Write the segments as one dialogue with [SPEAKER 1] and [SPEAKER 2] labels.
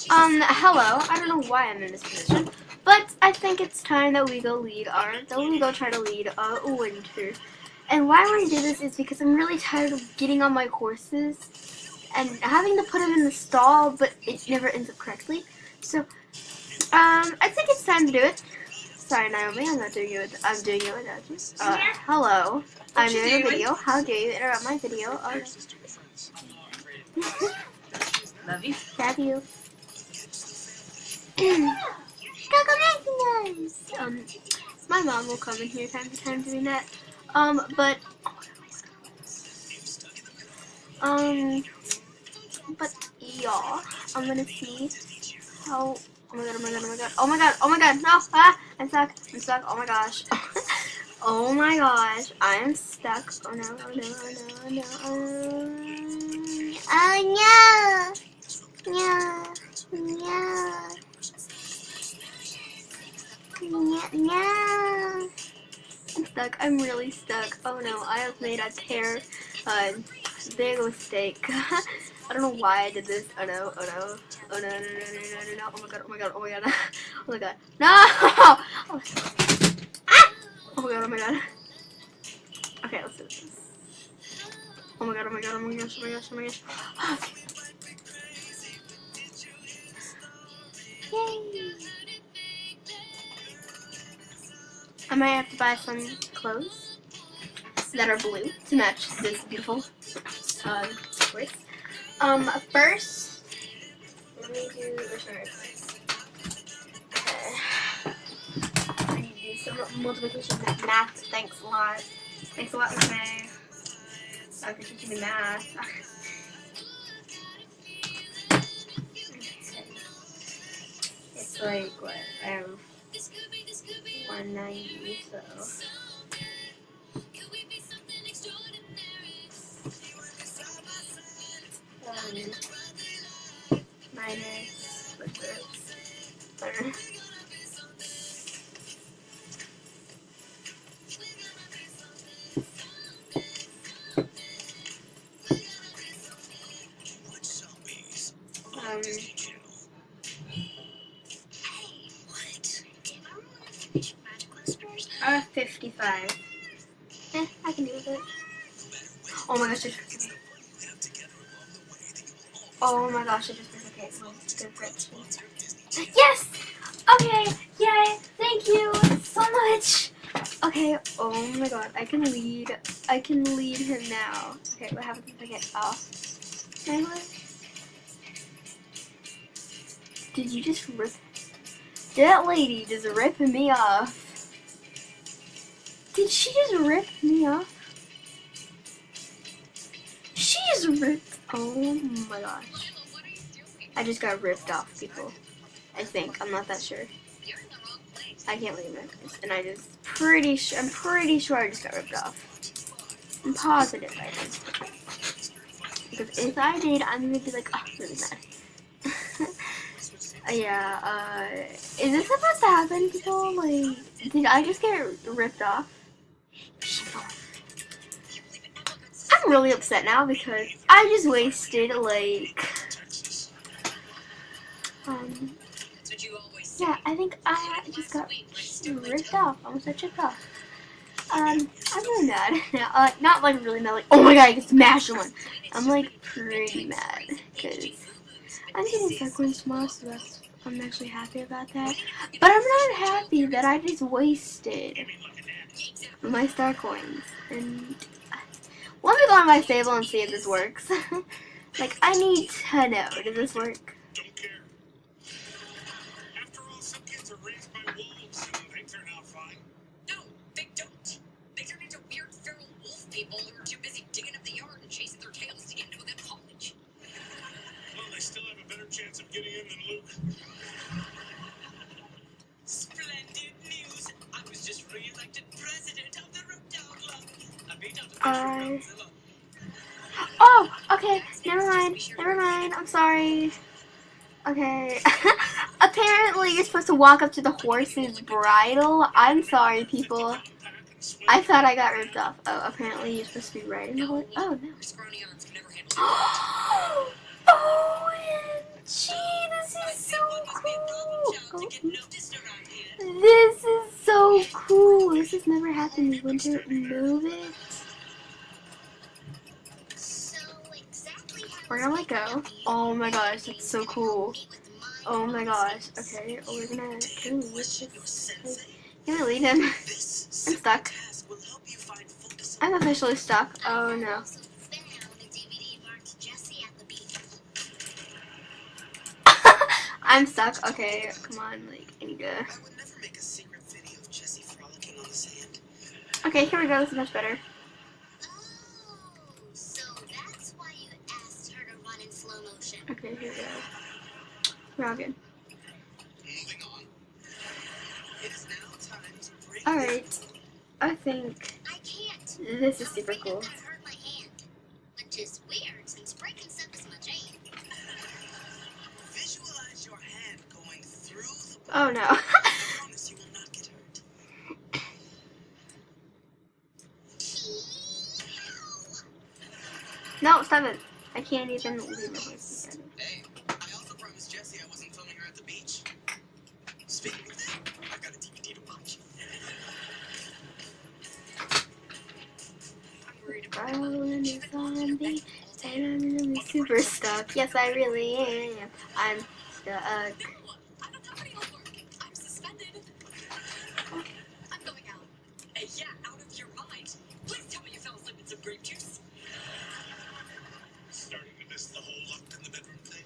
[SPEAKER 1] Hello. I don't know why I'm in this position, but I think it's time that we go try to lead winter. And why I want to do this is because I'm really tired of getting on my horses and having to put them in the stall, but it never ends up correctly. So, I think it's time to do it. Sorry, Naomi, I'm doing it without you. Hello. I'm doing a video. How dare you interrupt my video?
[SPEAKER 2] Love you.
[SPEAKER 1] Love you. My mom will come in here time to time doing that. But yeah, I'm gonna see how. Oh my god! Oh my god! Oh my god! Oh my god! Oh my god! No! Ah! I'm stuck! I'm stuck! Oh my gosh! Oh my gosh! I am stuck! Oh no! Oh no! Oh no! Oh no! Oh no! No! No! No! I'm stuck. I'm really stuck. Oh no! I have made a big mistake. I don't know why I did this. Oh no! Oh no! Oh no! No! No! No! No! No! No! Oh my god! Oh my god! Oh my god! Oh my god! No! Oh my god! Ah! Oh my god! Oh my god! Okay, let's do this. Oh my god! Oh my god! Oh my gosh! Oh my gosh! Oh my gosh! Yay! I might have to buy some clothes that are blue to match this beautiful horse. First, let me do I need to do some multiplication math. Thanks a lot. Thanks a lot, okay. For teaching me math. It's like what? I have 190, so. Minus with this. Uh, 55. I can deal with it. Oh my gosh, oh my gosh, I just okay. Well, good for it. Yes! Okay, yay! Thank you so much! Okay, oh my god, I can lead him now. Okay, what happens if I get off? Anyway? Did you just rip? That lady just rip me off. Did she just rip me off? She just ripped. Oh my gosh. I just got ripped off, people. I think. I'm not that sure. I can't leave it. And I'm pretty sure I just got ripped off. I'm positive I did. Because if I did, I'm gonna be like, oh, really mad. Yeah, is this supposed to happen, people? Like, did I just get ripped off? I'm really upset now because I just wasted, like, yeah, I think I just got ripped off. Almost got chipped off. I'm really mad now. Not like really mad, like, oh my god, I get smashed one. I'm like pretty mad because I'm getting Star Coins tomorrow, so I'm actually happy about that. But I'm not happy that I just wasted my Star Coins. And let me go on my stable and see if this works. Like, I need to know, does this work?
[SPEAKER 3] People who are too busy digging up the yard and chasing their tails to get into a good college.
[SPEAKER 4] Well, they still have a better chance of getting in than Luke.
[SPEAKER 3] Splendid news! I was just re-elected president of the Reptile Club. I beat out the Godzilla.
[SPEAKER 1] Oh, okay. Never mind. I'm sorry. Okay. Apparently, you're supposed to walk up to the horse's bridle. I'm sorry, people. I thought I got ripped off. Oh, apparently you're supposed to be riding the horse. Oh, no. OMG, this is Oh,
[SPEAKER 3] to get noticed around here.
[SPEAKER 1] this is so cool. This has never happened. Winter, move it. We're gonna let go. Oh my gosh, that's so cool. Oh my gosh. Okay, we're gonna. Ooh, what's this? Can I lead him? I'm stuck. I'm officially stuck. Oh no. I'm stuck. Okay, come on. Like, I need to.
[SPEAKER 3] I would never make a secret video of Jessie frolicking on the sand.
[SPEAKER 1] Okay, here we go. This is much better.
[SPEAKER 5] So that's why you asked her to run in slow motion.
[SPEAKER 1] Okay, here we go. We're all good.
[SPEAKER 3] Moving on. It is now time to break
[SPEAKER 1] Alright. I think
[SPEAKER 5] I can't.
[SPEAKER 1] this is super cool.
[SPEAKER 5] That hurt my hand. Which is weird since breaking stuff is my jam.
[SPEAKER 3] Visualize your hand going through the
[SPEAKER 1] Oh no.
[SPEAKER 3] I promise you will not get hurt.
[SPEAKER 1] No, stop it. I can't even leave my voice.
[SPEAKER 3] Hey, I also promised Jessie I wasn't filming her at the beach. Speaking of that, I've got a DVD to watch. I'm worried about
[SPEAKER 1] I'm a zombie, and I'm really super stuck. Yes, I really am. I'm stuck.
[SPEAKER 5] I don't have any homework. I'm suspended. I'm going out.
[SPEAKER 3] Yeah, out of your mind. Please tell me you fell asleep in some grape juice.
[SPEAKER 4] Starting to miss the whole locked in the bedroom thing.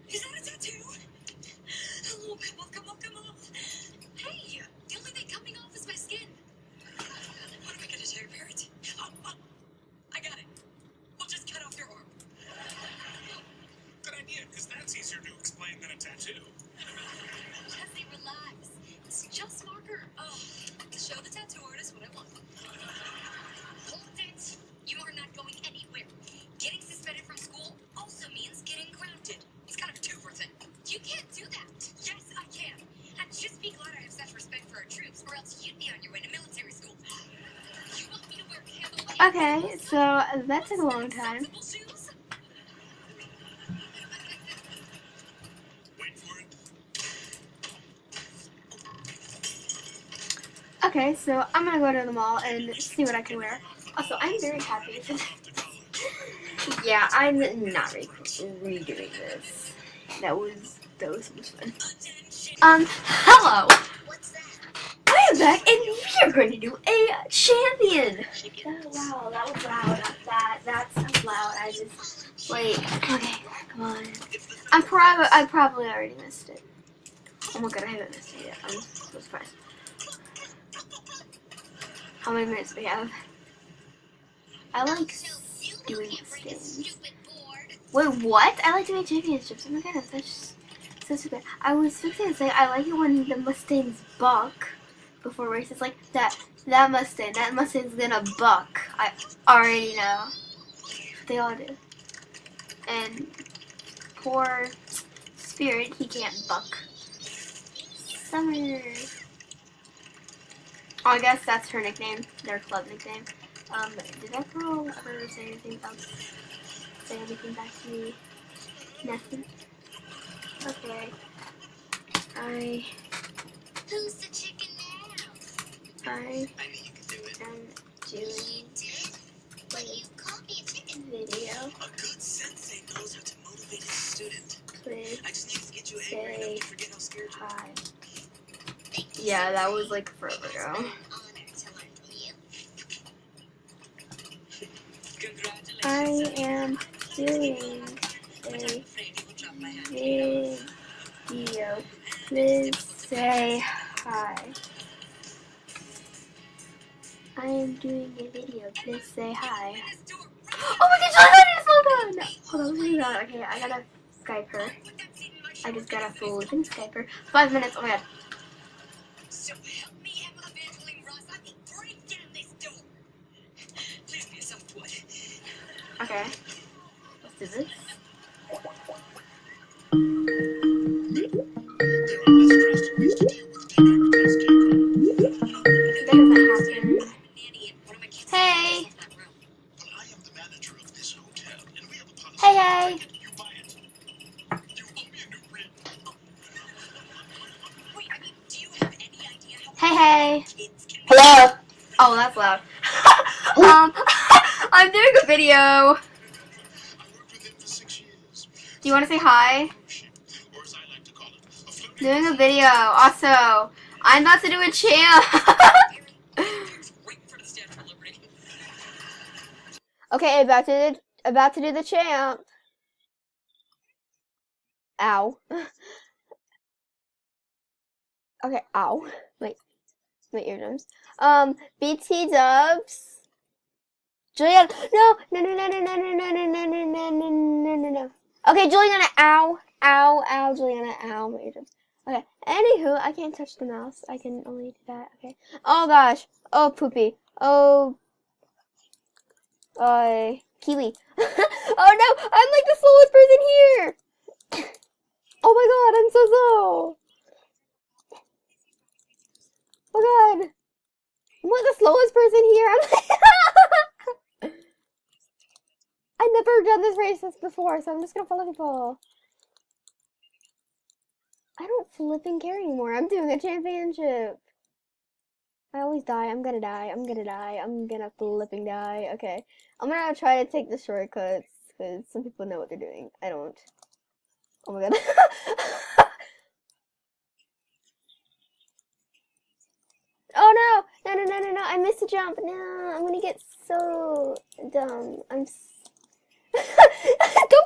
[SPEAKER 3] Is that a tattoo? Oh, come on, come on, come on.
[SPEAKER 5] Hey, the only thing coming off is my skin.
[SPEAKER 3] What am I gonna do, Barrett? Oh, I got it. We'll just cut off your arm.
[SPEAKER 4] Good idea, because that's easier to explain than a tattoo.
[SPEAKER 5] Jesse, relax. It's just marker.
[SPEAKER 3] Oh, show the tattoo artist what I want.
[SPEAKER 5] Hold it. You are not going anywhere. Getting suspended from school also means getting grounded.
[SPEAKER 3] It's kind of a two-for thing.
[SPEAKER 5] You can't do that.
[SPEAKER 3] Yes, I can. And just be glad I have such respect for our troops, or else you'd be on your way to military school.
[SPEAKER 5] You want me to wear candle?
[SPEAKER 1] Okay, so that took a long time.
[SPEAKER 5] Sensible shoes?
[SPEAKER 4] Wait for it.
[SPEAKER 1] Okay, so I'm gonna go to the mall and see what I can wear. Also, I'm very happy.
[SPEAKER 4] Off to college.
[SPEAKER 1] Yeah, I'm not redoing this. That was so much fun. Hello.
[SPEAKER 5] What's that?
[SPEAKER 1] I am back, and we are going to do a champion. Oh, wow, that was loud. That's so loud. I just wait. Okay, come on. I probably already missed it. Oh my god, I haven't missed it yet. I'm so surprised. How many minutes do we have? I like doing things. Wait, what? I like doing championships. Oh my goodness, that's just so stupid. I was fixing to say I like it when the Mustangs buck before races. Like that Mustang's gonna buck. I already know. They all do. And poor Spirit, he can't buck. Summer. Oh, I guess that's her nickname, their club nickname. Did that girl ever say anything else? Say anything back to me? Nothing? Okay.
[SPEAKER 5] Who's the chicken now?
[SPEAKER 1] I
[SPEAKER 3] I knew you could do it.
[SPEAKER 1] am doing
[SPEAKER 5] You did? But you called me a chicken.
[SPEAKER 1] video.
[SPEAKER 3] A good sensei knows how to motivate his student.
[SPEAKER 1] Please
[SPEAKER 3] I just need to get you angry enough to forget how scared you are.
[SPEAKER 1] hi. Yeah, that was like forever
[SPEAKER 5] It's
[SPEAKER 1] ago.
[SPEAKER 5] been an honor to learn from you.
[SPEAKER 3] Congratulations.
[SPEAKER 1] I am doing
[SPEAKER 3] I'm
[SPEAKER 1] a
[SPEAKER 3] afraid you will drop my hand.
[SPEAKER 1] video. Please say hi. I am doing a video. Please say hi. Oh my gosh, I thought it was so good! Hold on, let me do that. Okay, I gotta Skype her. I just gotta fool and Skype her. 5 minutes, oh my god.
[SPEAKER 3] So help me, Emma Evangeline Ross. I will break down this door. Please be a softwood.
[SPEAKER 1] Okay. Let's do this.
[SPEAKER 4] There are less drastic ways to deal with teenage test
[SPEAKER 1] That doesn't happen.
[SPEAKER 3] Nanny and one of my kids.
[SPEAKER 1] Hey!
[SPEAKER 3] in that room.
[SPEAKER 4] But I am the manager of this hotel, and we have a policy.
[SPEAKER 1] Hey, hey!
[SPEAKER 4] You buy it. You owe me a new rent.
[SPEAKER 1] Oh, that's loud. I'm doing a video.
[SPEAKER 4] I worked with him for 6 years.
[SPEAKER 1] Do you want to say hi?
[SPEAKER 4] Or as I like to call it, a floating
[SPEAKER 1] Doing a video. Also, I'm about to do a champ.
[SPEAKER 3] Waiting for the stand for liberty.
[SPEAKER 1] Okay, about to do the champ. Ow. Okay, ow. Wait, my eardrums. BT Dubs. Juliana, no. Okay, Juliana, ow, Juliana, ow, my eardrums. Okay, anywho, I can't touch the mouse. I can only do that. Okay. Oh gosh. Oh poopy. Oh. Kiwi. Oh no, I'm like the slowest person here. Oh my god, I'm so slow. Oh god. I'm like the slowest person here. I'm like I've never done this race before, so I'm just gonna follow people. I don't flipping care anymore. I'm doing a championship. I always die. I'm gonna die. I'm gonna flipping die. Okay. I'm gonna try to take the shortcuts, because some people know what they're doing. I don't. Oh my god. Oh no! No! I missed a jump. No, I'm gonna get so dumb. Don't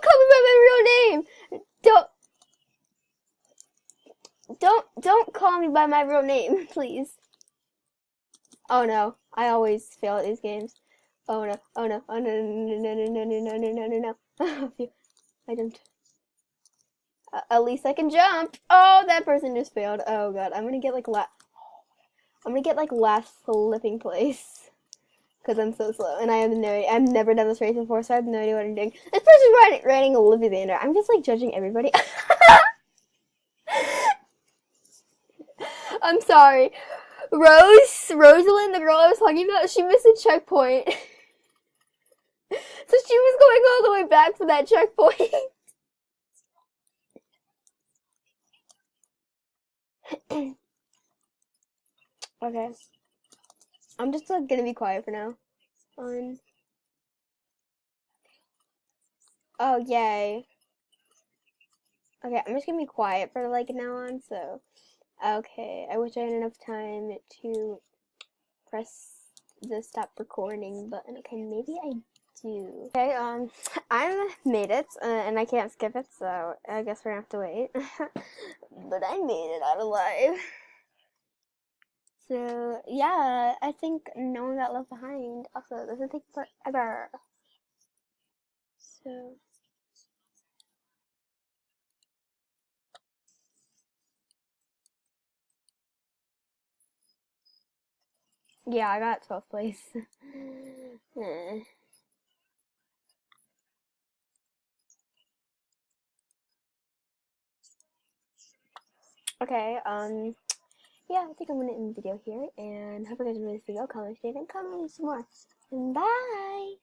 [SPEAKER 1] call me by my real name. Don't call me by my real name, please. Oh no, I always fail at these games. Oh no! Oh no! Oh no! I jumped. At least I can jump. Oh, that person just failed. Oh god, I'm gonna get like last flipping place. Because I'm so slow, and I've never done this race before, so I have no idea what I'm doing. This person's riding Olivia Vander. I'm just like judging everybody. I'm sorry. Rosalind, the girl I was talking about, she missed a checkpoint. So she was going all the way back for that checkpoint. Okay. I'm just like gonna be quiet for now. Oh, yay. Okay, I'm just gonna be quiet for like now on, so. Okay, I wish I had enough time to press the stop recording button. Okay, maybe I do. Okay, I made it, and I can't skip it, so I guess we're gonna have to wait. But I made it out alive. So, yeah, I think no one got left behind. Also, this will take forever. So... yeah, I got 12th place. Okay, yeah, I think I'm gonna end the video here, and hope you guys enjoyed this video. Comment, share, and comment some more. And bye!